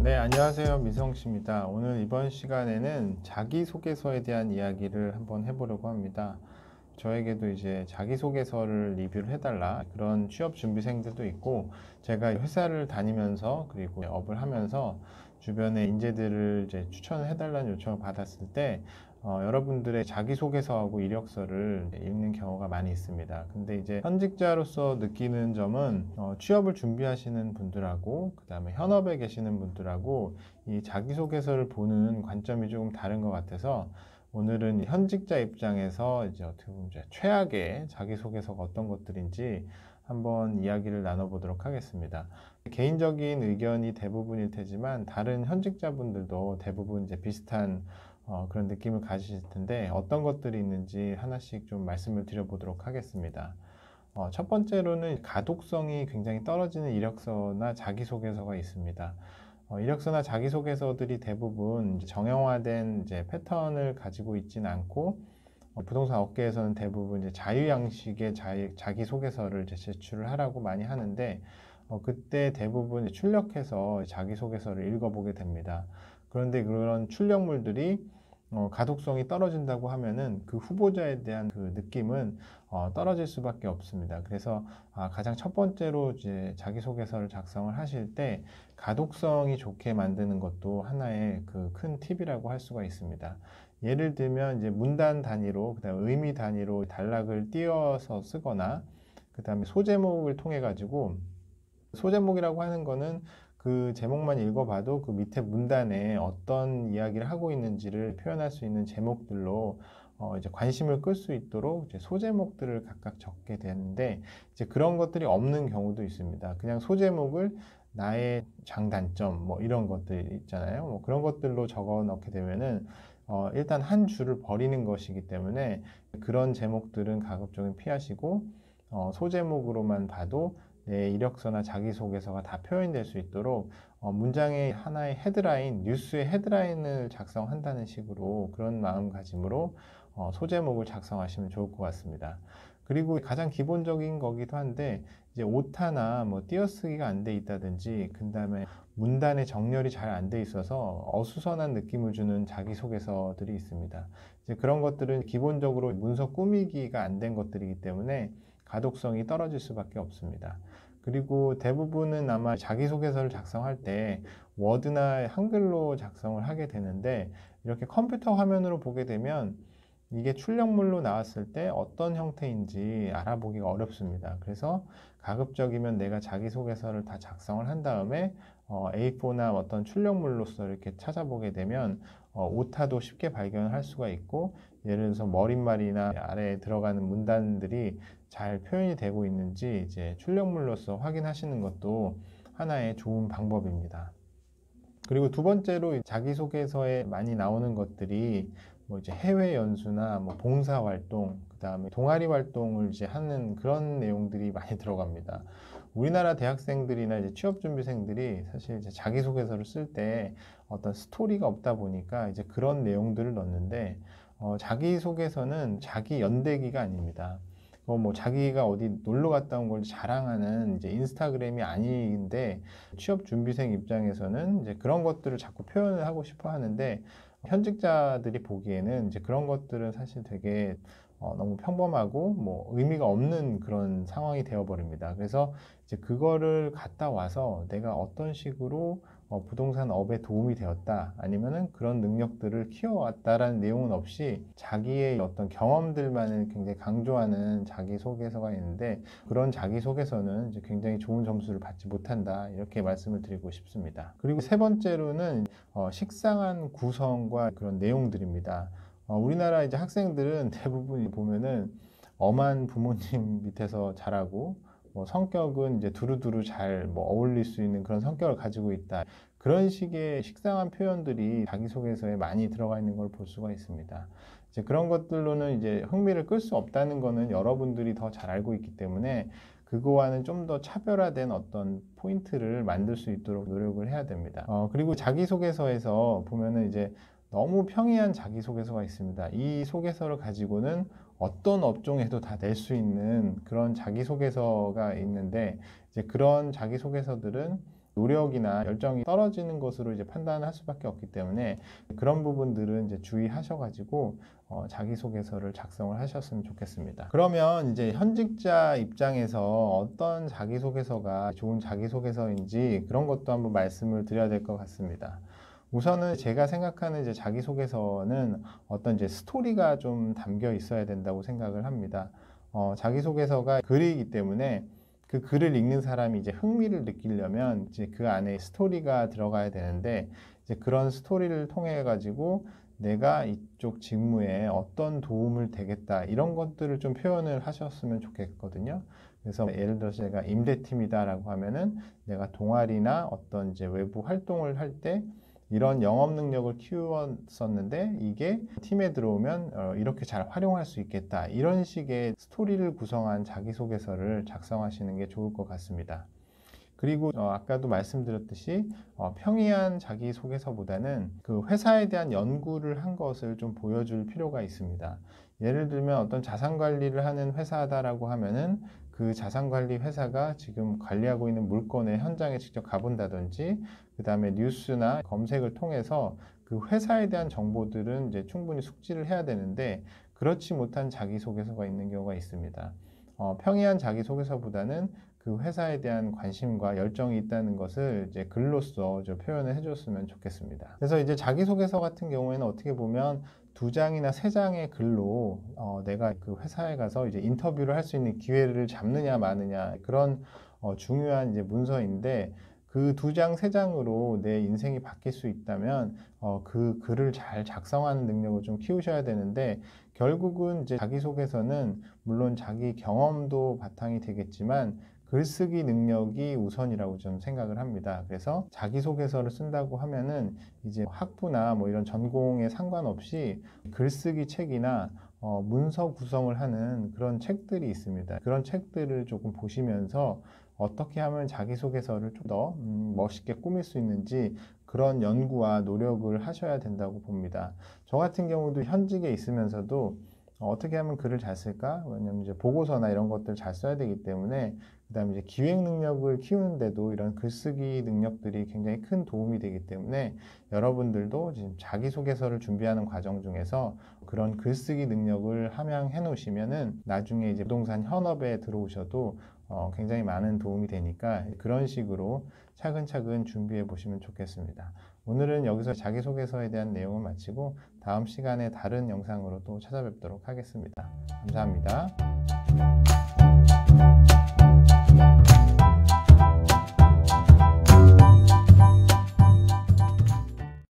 네, 안녕하세요. 미성씨입니다. 오늘 이번 시간에는 자기소개서에 대한 이야기를 한번 해보려고 합니다. 저에게도 이제 자기소개서를 리뷰를 해달라 그런 취업 준비생들도 있고, 제가 회사를 다니면서 그리고 업을 하면서 주변에 인재들을 이제 추천을 해달라는 요청을 받았을 때 여러분들의 자기소개서하고 이력서를 읽는 경우가 많이 있습니다. 근데 이제 현직자로서 느끼는 점은 취업을 준비하시는 분들하고 그 다음에 현업에 계시는 분들하고 이 자기소개서를 보는 관점이 조금 다른 것 같아서 오늘은 현직자 입장에서 이제 어떻게 보면 이제 최악의 자기소개서가 어떤 것들인지 한번 이야기를 나눠보도록 하겠습니다. 개인적인 의견이 대부분일 테지만 다른 현직자분들도 대부분 이제 비슷한 그런 느낌을 가지실 텐데 어떤 것들이 있는지 하나씩 좀 말씀을 드려보도록 하겠습니다. 첫 번째로는 가독성이 굉장히 떨어지는 이력서나 자기소개서가 있습니다. 이력서나 자기소개서들이 대부분 정형화된 이제 패턴을 가지고 있지는 않고 부동산 업계에서는 대부분 이제 자유양식의 자기소개서를 이제 제출을 하라고 많이 하는데 그때 대부분 출력해서 자기소개서를 읽어보게 됩니다. 그런데 그런 출력물들이 가독성이 떨어진다고 하면은 그 후보자에 대한 그 느낌은 떨어질 수밖에 없습니다. 그래서 가장 첫 번째로 이제 자기소개서를 작성을 하실 때 가독성이 좋게 만드는 것도 하나의 그 큰 팁이라고 할 수가 있습니다. 예를 들면 이제 문단 단위로 그다음에 의미 단위로 단락을 띄어서 쓰거나 그다음에 소제목을 통해 가지고 소제목이라고 하는 거는 그 제목만 읽어봐도 그 밑에 문단에 어떤 이야기를 하고 있는지를 표현할 수 있는 제목들로 이제 관심을 끌 수 있도록 이제 소제목들을 각각 적게 되는데 이제 그런 것들이 없는 경우도 있습니다. 그냥 소제목을 나의 장단점 뭐 이런 것들 있잖아요. 뭐 그런 것들로 적어 넣게 되면은 일단 한 줄을 버리는 것이기 때문에 그런 제목들은 가급적이면 피하시고 소제목으로만 봐도 내 이력서나 자기소개서가 다 표현될 수 있도록 문장의 하나의 헤드라인, 뉴스의 헤드라인을 작성한다는 식으로 그런 마음가짐으로 소제목을 작성하시면 좋을 것 같습니다. 그리고 가장 기본적인 거기도 한데 이제 오타나 뭐 띄어쓰기가 안 돼 있다든지 그 다음에 문단의 정렬이 잘 안 돼 있어서 어수선한 느낌을 주는 자기소개서들이 있습니다. 이제 그런 것들은 기본적으로 문서 꾸미기가 안 된 것들이기 때문에 가독성이 떨어질 수밖에 없습니다. 그리고 대부분은 아마 자기소개서를 작성할 때 워드나 한글로 작성을 하게 되는데 이렇게 컴퓨터 화면으로 보게 되면 이게 출력물로 나왔을 때 어떤 형태인지 알아보기가 어렵습니다. 그래서 가급적이면 내가 자기소개서를 다 작성을 한 다음에 A4나 어떤 출력물로서 이렇게 찾아보게 되면 오타도 쉽게 발견을 할 수가 있고 예를 들어서 머릿말이나 아래에 들어가는 문단들이 잘 표현이 되고 있는지 이제 출력물로서 확인하시는 것도 하나의 좋은 방법입니다. 그리고 두 번째로 자기소개서에 많이 나오는 것들이 뭐 이제 해외 연수나 뭐 봉사 활동, 그 다음에 동아리 활동을 이제 하는 그런 내용들이 많이 들어갑니다. 우리나라 대학생들이나 이제 취업준비생들이 사실 이제 자기소개서를 쓸 때 어떤 스토리가 없다 보니까 이제 그런 내용들을 넣는데 자기소개서는 자기 연대기가 아닙니다. 뭐 자기가 어디 놀러 갔다 온 걸 자랑하는 이제 인스타그램이 아닌데 취업 준비생 입장에서는 이제 그런 것들을 자꾸 표현을 하고 싶어 하는데 현직자들이 보기에는 이제 그런 것들은 사실 되게 너무 평범하고 뭐 의미가 없는 그런 상황이 되어버립니다. 그래서 이제 그거를 갖다 와서 내가 어떤 식으로 부동산 업에 도움이 되었다 아니면은 그런 능력들을 키워왔다라는 내용은 없이 자기의 어떤 경험들만을 굉장히 강조하는 자기소개서가 있는데 그런 자기소개서는 이제 굉장히 좋은 점수를 받지 못한다 이렇게 말씀을 드리고 싶습니다. 그리고 세 번째로는 식상한 구성과 그런 내용들입니다. 우리나라 이제 학생들은 대부분 보면은 엄한 부모님 밑에서 자라고 뭐 성격은 이제 두루두루 잘 뭐 어울릴 수 있는 그런 성격을 가지고 있다. 그런 식의 식상한 표현들이 자기소개서에 많이 들어가 있는 걸 볼 수가 있습니다. 이제 그런 것들로는 이제 흥미를 끌 수 없다는 거는 여러분들이 더 잘 알고 있기 때문에 그거와는 좀 더 차별화된 어떤 포인트를 만들 수 있도록 노력을 해야 됩니다. 그리고 자기소개서에서 보면은 이제 너무 평이한 자기소개서가 있습니다. 이 소개서를 가지고는 어떤 업종에도 다 낼 수 있는 그런 자기소개서가 있는데 이제 그런 자기소개서들은 노력이나 열정이 떨어지는 것으로 이제 판단할 수밖에 없기 때문에 그런 부분들은 이제 주의하셔가지고 자기소개서를 작성을 하셨으면 좋겠습니다. 그러면 이제 현직자 입장에서 어떤 자기소개서가 좋은 자기소개서인지 그런 것도 한번 말씀을 드려야 될 것 같습니다. 우선은 제가 생각하는 이제 자기소개서는 어떤 이제 스토리가 좀 담겨 있어야 된다고 생각을 합니다. 자기소개서가 글이기 때문에 그 글을 읽는 사람이 이제 흥미를 느끼려면 이제 그 안에 스토리가 들어가야 되는데 이제 그런 스토리를 통해 가지고 내가 이쪽 직무에 어떤 도움을 되겠다 이런 것들을 좀 표현을 하셨으면 좋겠거든요. 그래서 예를 들어서 제가 임대팀이다라고 하면은 내가 동아리나 어떤 이제 외부 활동을 할 때 이런 영업 능력을 키웠었는데 이게 팀에 들어오면 이렇게 잘 활용할 수 있겠다. 이런 식의 스토리를 구성한 자기소개서를 작성하시는 게 좋을 것 같습니다. 그리고 아까도 말씀드렸듯이 평이한 자기소개서보다는 그 회사에 대한 연구를 한 것을 좀 보여줄 필요가 있습니다. 예를 들면 어떤 자산관리를 하는 회사다라고 하면은 그 자산관리 회사가 지금 관리하고 있는 물건의 현장에 직접 가본다든지 그 다음에 뉴스나 검색을 통해서 그 회사에 대한 정보들은 이제 충분히 숙지를 해야 되는데 그렇지 못한 자기소개서가 있는 경우가 있습니다. 평이한 자기소개서보다는 그 회사에 대한 관심과 열정이 있다는 것을 이제 글로써 표현을 해줬으면 좋겠습니다. 그래서 이제 자기소개서 같은 경우에는 어떻게 보면 2장이나 3장의 글로 내가 그 회사에 가서 이제 인터뷰를 할 수 있는 기회를 잡느냐 마느냐 그런 중요한 이제 문서인데 그 2장, 3장으로 내 인생이 바뀔 수 있다면 그 글을 잘 작성하는 능력을 좀 키우셔야 되는데 결국은 이제 자기소개서는 물론 자기 경험도 바탕이 되겠지만 글쓰기 능력이 우선이라고 저는 생각을 합니다. 그래서 자기소개서를 쓴다고 하면은 이제 학부나 뭐 이런 전공에 상관없이 글쓰기 책이나 문서 구성을 하는 그런 책들이 있습니다. 그런 책들을 조금 보시면서 어떻게 하면 자기소개서를 좀 더 멋있게 꾸밀 수 있는지 그런 연구와 노력을 하셔야 된다고 봅니다. 저 같은 경우도 현직에 있으면서도 어떻게 하면 글을 잘 쓸까? 왜냐면 이제 보고서나 이런 것들 잘 써야 되기 때문에 그다음에 이제 기획 능력을 키우는데도 이런 글쓰기 능력들이 굉장히 큰 도움이 되기 때문에 여러분들도 지금 자기소개서를 준비하는 과정 중에서 그런 글쓰기 능력을 함양해 놓으시면은 나중에 이제 부동산 현업에 들어오셔도 굉장히 많은 도움이 되니까 그런 식으로 차근차근 준비해 보시면 좋겠습니다. 오늘은 여기서 자기소개서에 대한 내용을 마치고 다음 시간에 다른 영상으로 또 찾아뵙도록 하겠습니다. 감사합니다.